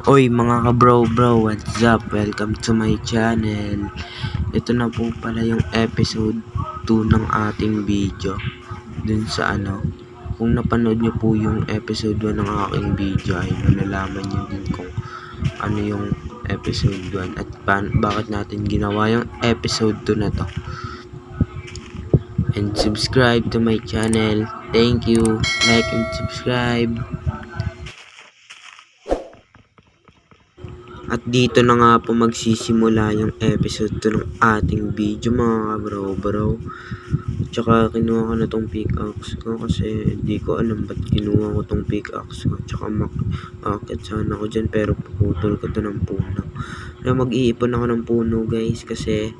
Oy mga ka-bro, what's up? Welcome to my channel. Ito na po pala yung episode 2 ng ating video. Dun sa kung napanood nyo po yung episode 1 ng aking video ay malalaman nyo din kung ano yung episode 1 at bakit natin ginawa yung episode 2 na to. And subscribe to my channel. Thank you. Like and subscribe. At dito na nga po magsisimula yung episode 2 ng ating video mga bro. Tsaka kinuha ko na tong pickaxe ko kasi hindi ko alam ba't kinuha ko tong pickaxe ko. Tsaka makakit sana ako dyan pero puputol ko to ng puno. Kaya mag-iipon ako ng puno guys kasi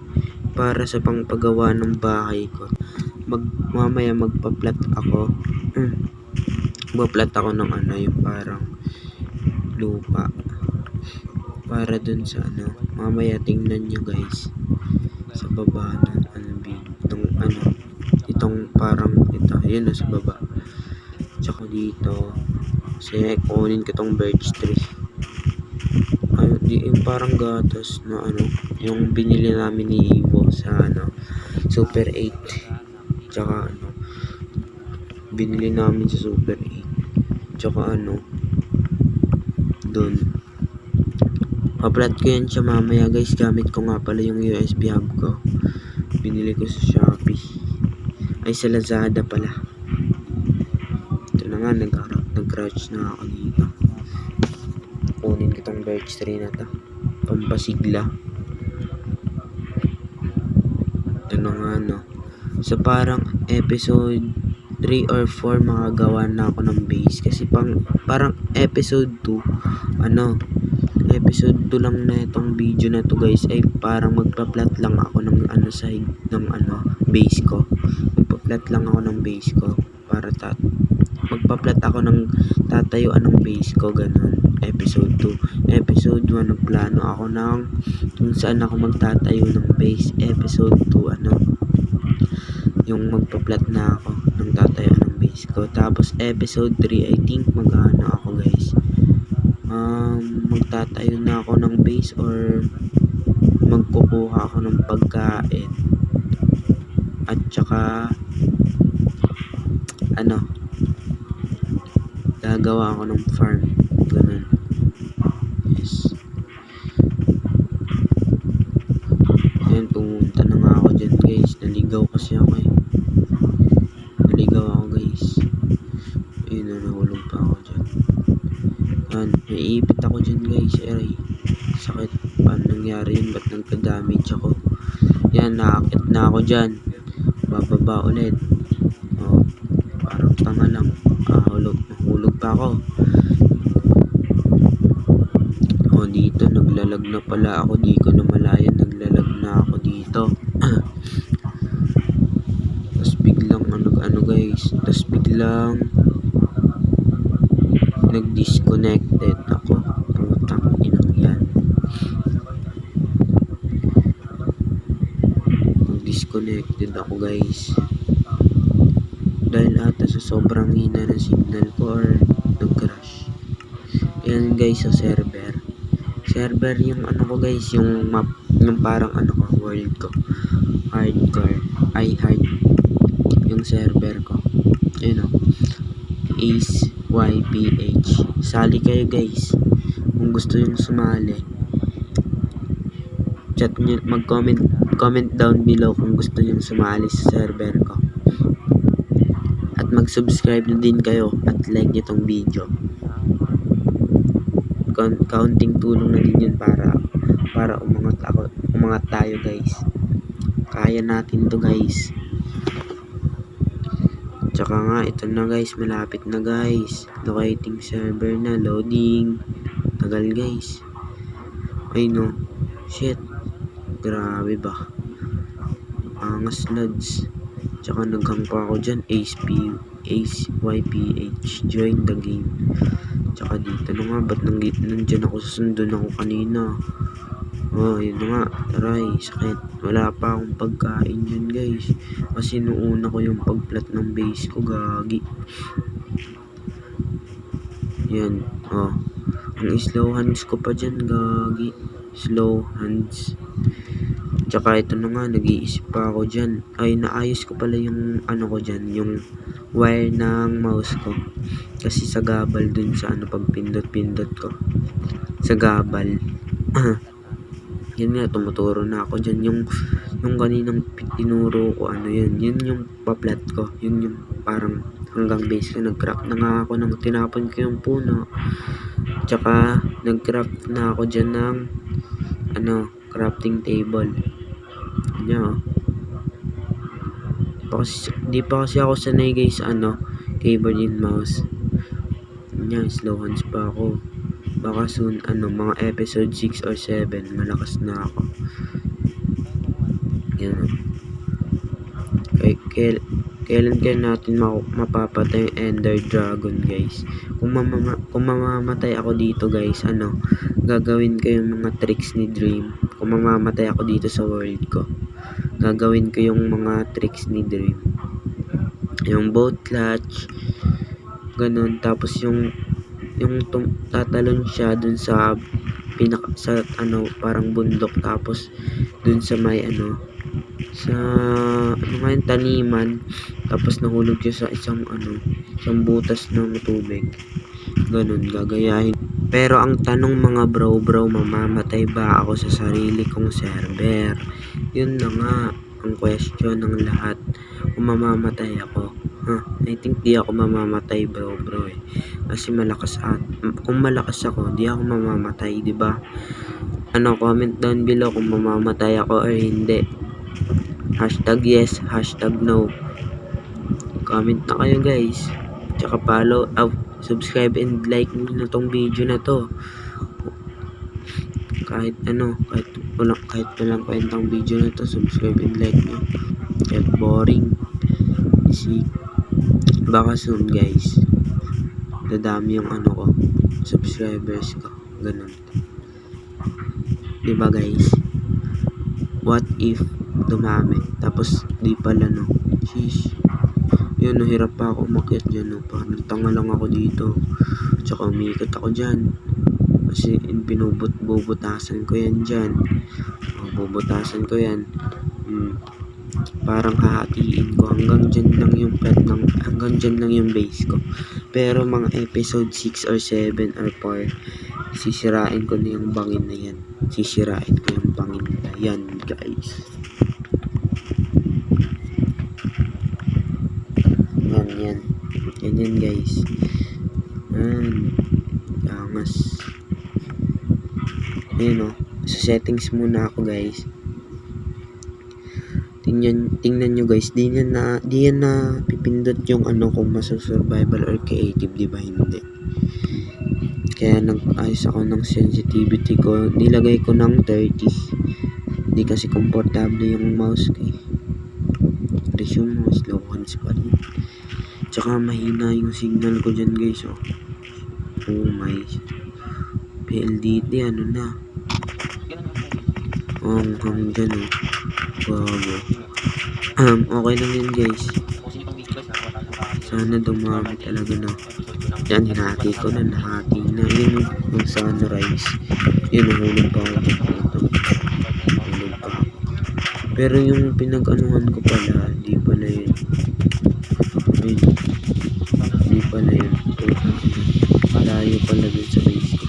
para sa pangpagawa ng bahay ko. Mamaya magpa-plat ako. Magpa-plat ako ng yung parang lupa. Para dun sa mamaya tingnan nyo guys sa baba ng itong parang ito, yun na sa baba. Tsaka dito kasi kunin ko tong birch tree. Yung parang gatas na yung binili namin ni Ivo sa Super 8. Tsaka binili namin sa Super 8. Tsaka dun pa-plat ko yan siya mamaya guys. Gamit ko nga pala yung USB hub ko. Binili ko sa Shopee. Ay sa Lazada pala. Ito na nga, nag-crouch na ako dito. Kunin ko tong birch tree na to. Pampasigla. Ito na nga sa parang episode 3 or 4 makagawa na ako ng base. Kasi parang episode 2 episode 2 lang na itong video na to guys ay parang magpa-plat lang ako ng side ng base ko. Magpa-plat lang ako ng base ko para magpa-plat ako ng tatayuan ng base ko, ganun. Episode 2. Episode 1 nagplano ako ng kung saan ako magtatayo ng base. Episode 2 yung magpa-plat na ako ng tatayuan ng base ko. Tapos episode 3 I think ako guys. Magtatayo na ako ng base or magkukuha ako ng pagkain at saka gagawa ako ng farm, ganun. Yes, ayun, pumunta na nga ako dyan guys. Naligaw kasi ako guys. Ayun na, nahulog pa ako dyan. Naiipit ako dyan guys. Sakit. Paano nangyari yun? Ba't nagka-damage ako? Yan, nakakit na ako dyan. Bababa ulit. Parang tanga lang. Nahulog pa ako. Dito naglalag na pala ako. Di ko na malayan. Naglalag na ako dito. Tapos biglang guys. Tapos biglang nag-disconnected ako. Putang inang yan. Nag-disconnected ako guys. Dahil ata sa sobrang hina ng signal ko or nag-crash. Yan guys sa server. Server yung ko guys, yung map, yung parang world ko. Hardcore. Hard. Yung server ko. Ayun Ace YPH. Sali kayo guys. Kung gusto yung sumali. Chat nyo, comment down below kung gusto nyo sumali sa server ko. At mag-subscribe na din kayo at like nyo tong video. Counting tulong na din yun para umangat tayo guys. Kaya natin to guys. Tsaka nga ito na guys, malapit na guys. Locating server na, loading. Tagal guys. Ay no, shit. Grabe ba? Angas lads. Tsaka naghang pa ako dyan. Ace YPH. Join the game. Tsaka dito na nga, ba't nandyan ako, susundon ako kanina. Yun na nga, taray, sakit. Wala pa akong pagkain yun guys. Kasi noona ko yung pagplat ng base ko, gagi. Yan, Ang slow hands ko pa dyan, gagi. Slow hands. Tsaka ito na nga, nag-iisip pa ako dyan. Ay, naayos ko pala yung ano ko dyan, yung wire ng mouse ko. Kasi sa gabal dun sa ano, pag pindot-pindot ko. Sa gabal. Yun nga, tumuturo na ako dyan. Yung kaninang tinuro ko, ano yun. Yun yung paplat ko. Yun yung parang hanggang base ko. Nag-craft na nga ako nang tinapon ko yung puno. Tsaka, nag-craft na ako dyan ng ano, crafting table. Yan. Di pa kasi ako sanay guys ano, keyboard and mouse. Yan, slow hands pa ako. Baka soon ano, mga episode 6 or 7, malakas na ako. Yan. Kailan kaya natin mapapatay yung Ender Dragon guys? Kung mamamatay ako dito guys, ano, gagawin ko yung mga tricks ni Dream. Kung mamamatay ako dito sa world ko, gagawin ko yung mga tricks ni Dream. Yung boat clutch, ganun. Tapos yung tatalon siya dun sa sa ano, parang bundok. Tapos dun sa may ano, sa ano nga yung taniman. Tapos nahulog siya sa isang butas ng tubig. Ganun, gagayahin. Pero ang tanong mga bro, mamamatay ba ako sa sarili kong server? Yun na nga ang question ng lahat. Kung mamamatay ako. I think di ako mamamatay bro eh. Kasi kung malakas ako, di ako mamamatay, di ba? Ano, comment down below kung mamamatay ako or hindi. Hashtag yes, hashtag no. Comment na kayo guys. Tsaka follow, subscribe and like na tong video na to. Kahit walang kwentang video na to, subscribe and like nyo. Kahit boring. Kasi baka soon guys, dadami yung ano ko, subscribers ko. Ganun. Diba guys? What if dumami? Tapos di pala no. Sheesh. Yun, hirap pa ako umakyat dyan, no. Parang tanga lang ako dito. Tsaka umiikot ako dyan. Kasi bubutasan ko yan dyan. Bubutasan ko yan. Parang hahatiin ko. Hanggang dyan lang yung base ko. Pero mga episode 6 or 7 or 4, sisirain ko na yung bangin na yan. Sisirain ko yung bangin na yan, guys. Yan guys. Angas. Ayun o. Sa settings muna ako guys. Tingnan nyo guys. Di yan na pipindot yung ano kung survival or creative, di ba? Hindi. Kaya nag-ayos ako ng sensitivity ko. Nilagay ko ng 30. Hindi kasi komportable yung mouse ko eh. Resume mo, slow hands pa rin. Tsaka mahina yung signal ko dyan guys oh. Oh my. PLDT ano na. Hanggang dyan oh. Bago. Okay lang yun guys. Sana dumami talaga na. Yan, hinati ko na. Nahati na. Yun yung sunrise. Yun, nahulog pa ako dyan. Nahulog pa ako. Pero yung pinag-anuhan ko pala, di pala yun. Di pala yun. Malayo pala dun sa base ko.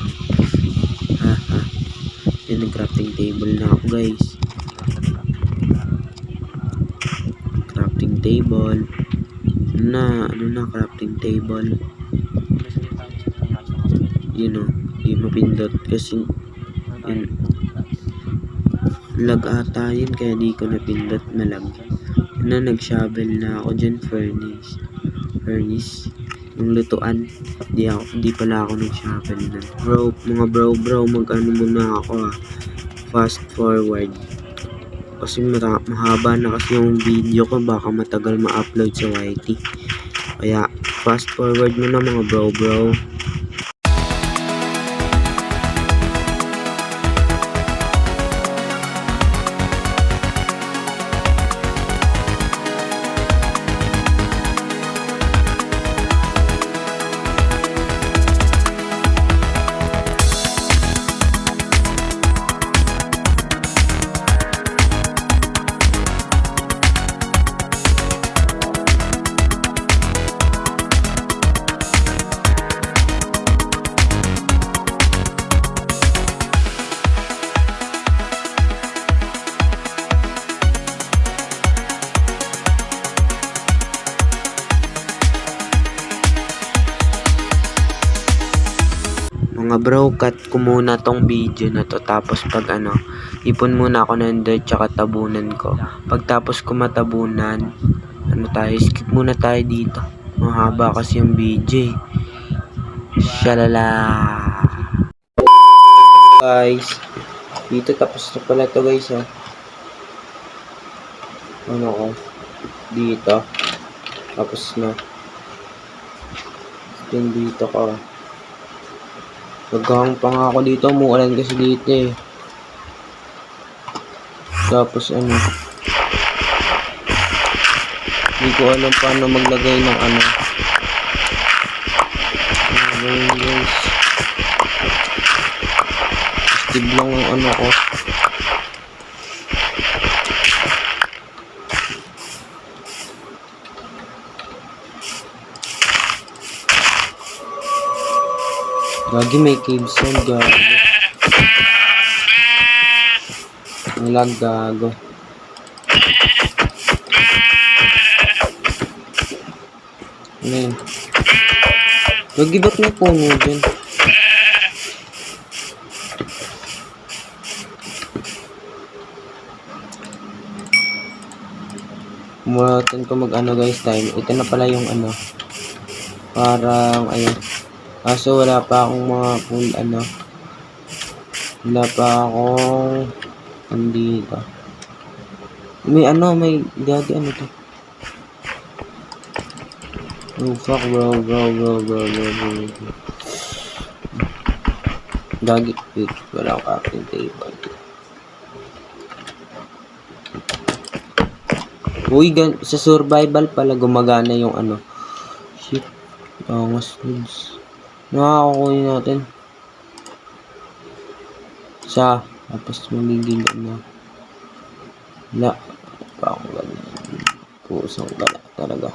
Yan, nag-crafting table na ako guys. Crafting table. Ano na crafting table. Yun o. Di mapindot. Kasi yun. Lag ata yun. Kaya di ko napindot. Malag. Nag-shovel na ako dyan. Furnace. Yung lutuan. Di pala ako nag-shovel na. Mga bro. Mag-ano muna ako fast forward. Kasi mahaba na kasi yung video ko. Baka matagal ma-upload sa YT. Kaya fast forward mo na mga bro. mga bro, cut ko muna tong video na to. Tapos pag ipon muna ako ng dirt tsaka tabunan ko. Pagtapos ko matabunan, skip muna tayo dito. Mahaba kasi yung video eh. Shalala. Guys, dito tapos na pala to guys oh. Dito. Tapos na. Dito ka. Naghahang pa nga ako dito, umuulan kasi dito eh. Tapos hindi ko alam paano maglagay ng guys. Steve lang ang ko. Gagi may caves yan, gago. Nilag gago. Ano yun? Gagi ba't may puno dyan? Muratin ko guys time. Ito na pala yung parang ayun. Kaso wala pa akong mga full wala pa akong dito. May gagi to. Oh fuck bro. Gagi wait, wala akong crafting table. Uy, sa survival pala gumagana yung shit. Angas nudes. Nakakakunin natin. Tapos magiging wala. Parang ganun. Pusang gala talaga.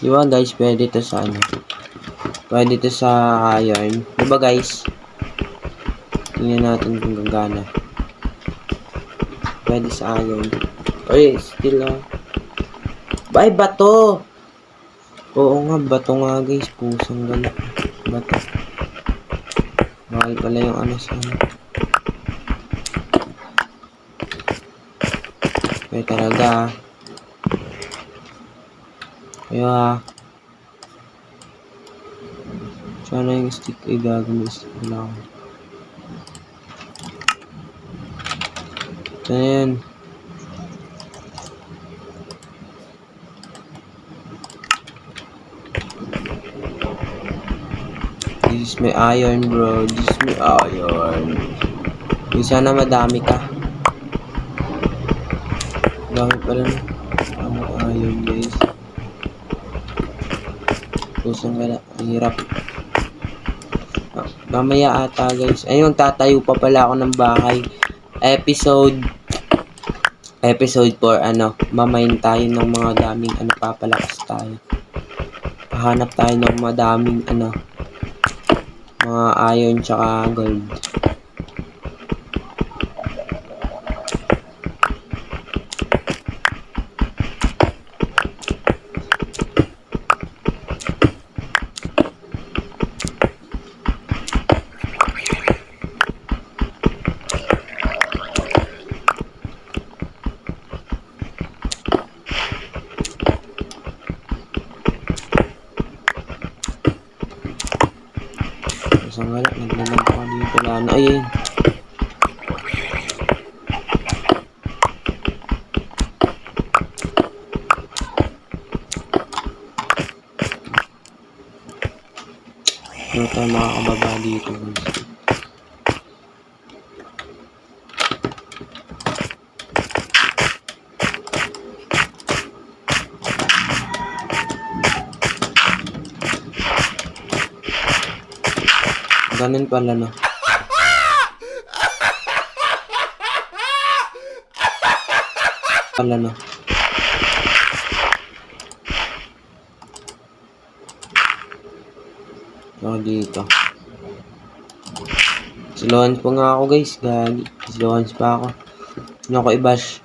Diba guys, pwede to sa pwede to sa iron. Diba guys? Tingnan natin kung gagana. Pwede sa iron. Oy, still Bye, bato! Oo nga, bato nga guys. Pusang gala. Bato. Mahal pala yung sa Okay talaga. Kaya sana yung stick ay gagamis lang. Then this is my iron bro. This is my iron. Sana madami ka. Dami pala na. Iron guys. Pusang gala. Ang hirap. Mamaya ata guys. Ayun, tatayo pa pala ako ng bahay. Episode 4 mamain tayo ng mga daming papalakas tayo. Pahanap tayo ng madaming mga iron tsaka gold. Isang wala, naglalag pa dito lang. Ayun. Ano tayo makakababa dito? Ganun pala no. So dito. Slowan pa nga ako guys, gagi. Slowan pa ako. Huwag niyo ako i-bash.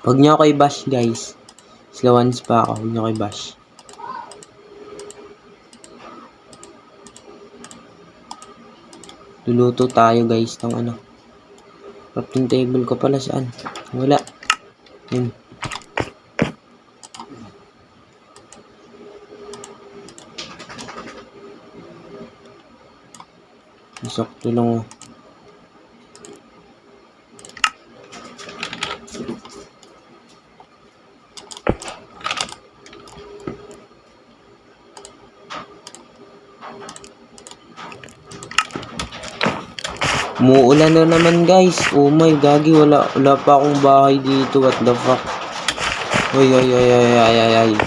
Huwag niyo ako i-bash guys. Slowan pa ako, huwag niyo ako i-bash. Luluto tayo guys ng ano. Crafting table ko pala saan? Wala. Yun. Sakto lang oh. Umuulan na naman guys. Oh my gagi, wala pa akong bahay dito. What the fuck? Ay.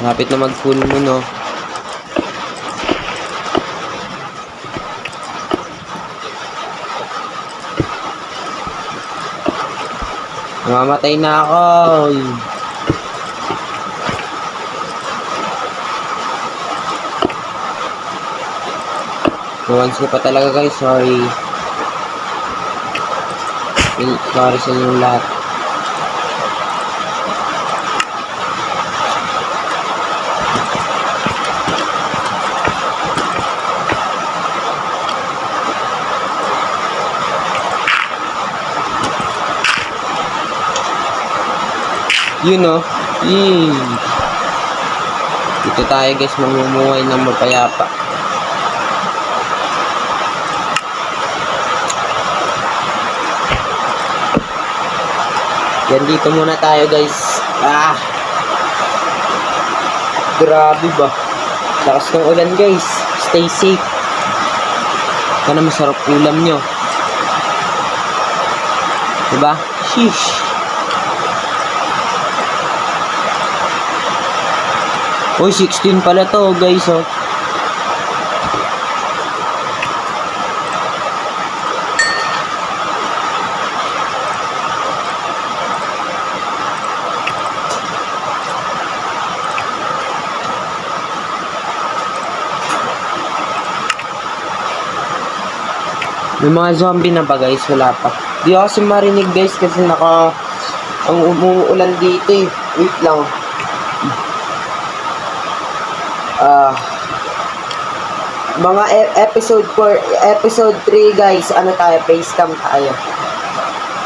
Lapit na mag-full moon no. Namamatay na ako. Once ko pa talaga guys, sorry. Sorry sa inyong lahat. You know, dito tayo guys, mamumuhay ng mapayapa. Yan, dito muna tayo guys. Grabe ba? Lakas ng ulan guys. Stay safe. Sana masarap ulam nyo. Diba? Sheesh. Uy, 16 pala to guys oh. May mga zombie na ba guys? Wala pa. Di ako kasi marinig guys kasi ang umuulan dito eh. Wait lang. Mga episode 4, episode 3 guys, ano tayo, facecam tayo.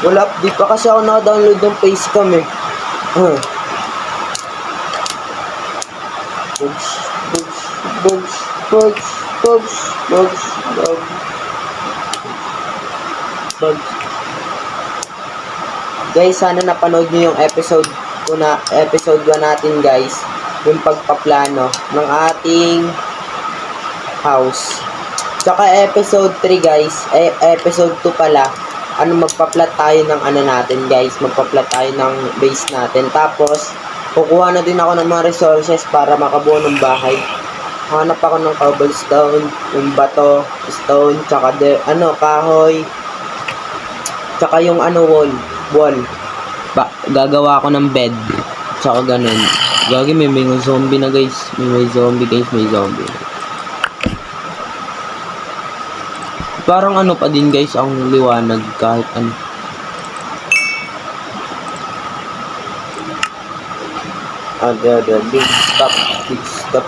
Wala, di pa kasi ako naka-download ng facecam eh. Bugs. Guys, sana napanood nyo yung episode 1 natin guys. Yung pagpaplano ng ating house. Tsaka episode 3 guys, episode 2 pala, magpa-plot tayo ng natin guys, magpa-plot tayo ng base natin. Tapos, kukuha na din ako ng mga resources para makabuo ng bahay. Hanap ako ng cobblestone, yung bato, stone, tsaka kahoy, tsaka yung wall. Gagawa ako ng bed, tsaka ganun. Gagi, may zombie na guys. May zombie guys, may zombie. Parang pa din guys ang liwanag kahit ano. Big stop.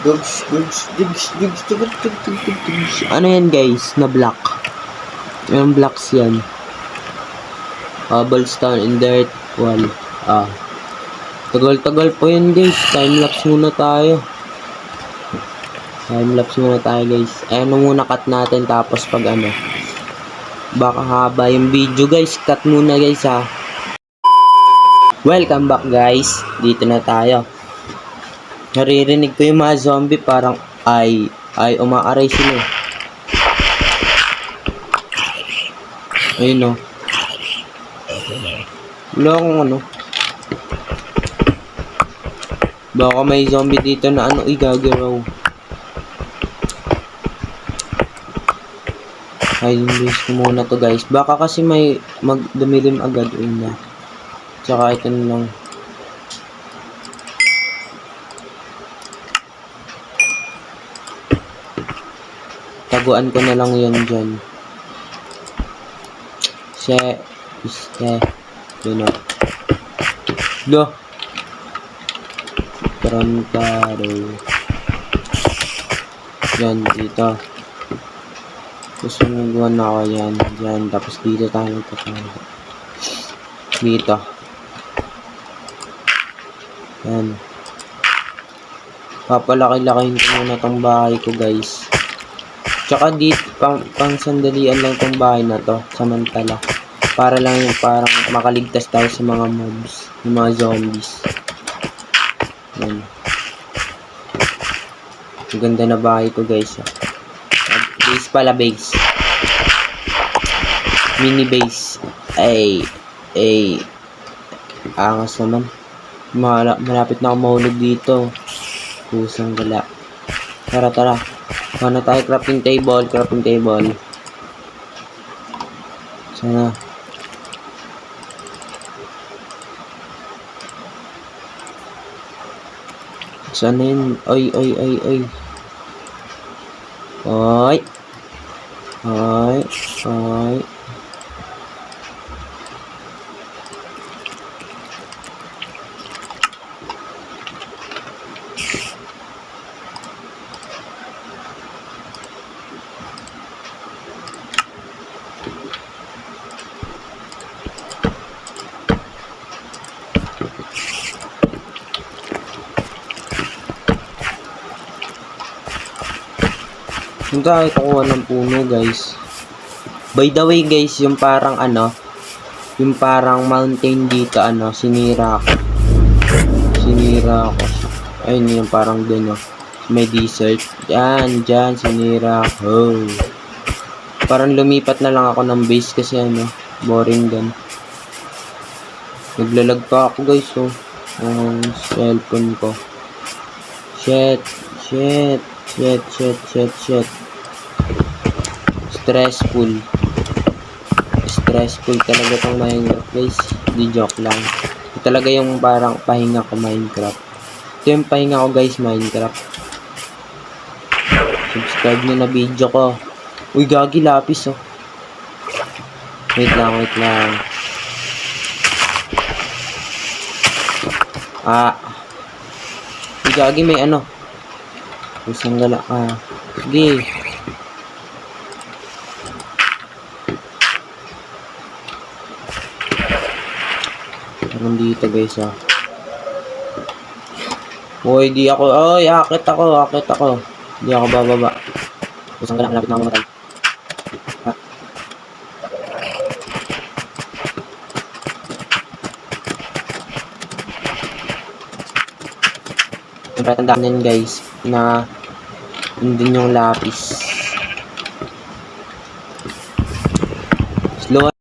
Dugs. Ano yan guys? Na block. Yung blocks yan. Cobblestone and dirt wall. Tagal po yan guys. Time-lapse muna tayo guys. Ayan muna cut natin, tapos pag baka haba yung video guys. Cut muna guys ha. Welcome back guys. Dito na tayo. Naririnig ko yung mga zombie, parang ay umaaray sila. Ayun o. Wala akong Baka may zombie dito na ano, igagaraw. Hiding base ko muna to guys. Baka kasi may dumilim agad na. Tsaka ito na lang. Taguan ko na lang yan dyan. Yun o. Lo! Tarantado. Yan, dito. Gusto nagawa na ako yan. Yan, tapos dito tayo magkakanda. Dito. Yan. Papalaki-lakihin ko muna tong bahay ko guys. Tsaka dito, pang sandalian lang tong bahay na to. Samantala. Para lang yung parang makaligtas tayo sa mga mobs. Yung mga zombies. Yan. Ang ganda na bahay ko guys. Base pala, base. Mini base. Ay. Angas naman. Malapit na ako mahulog dito. Pusang gala. Tara. Mana tayo crafting table. Sana. Sana yun? Oy. Yung tayo kukuha ng puno guys. By the way guys, yung parang yung parang mountain dito sinira ko. Ayun yung parang dun may desert. Dyan, sinira ko. Parang lumipat na lang ako ng base kasi boring din. Naglalag pa ako guys ang cellphone ko. Shit. Stressful talaga tong Minecraft guys. Di joke lang. Ito talaga yung parang pahinga ko Minecraft. Ito yung pahinga ko guys Minecraft. Subscribe nyo na video ko. Uy gagi lapis Wait lang. Uy gagi may Pusang gala Sige. Parang dito guys Uy akit ako. Di ako bababa. Pusang gala, malapit na ako matay. Tandaan din guys na hindi yung lapis. Slow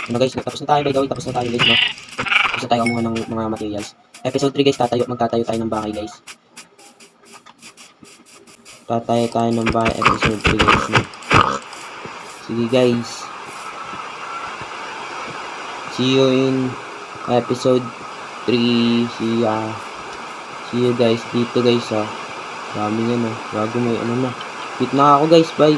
Ano guys, tapos na tayo by the way, tapos na tayo guys, no? Tapos na tayo kumuha ng mga materials. Episode 3 guys, magtatayo tayo ng bahay guys. Tatayo tayo ng bahay episode 3 guys, no? Sige guys. See you in episode 3. See you guys dito guys, ha. Dami yan, ha. Bago may ano na. Quit na ako guys, bye.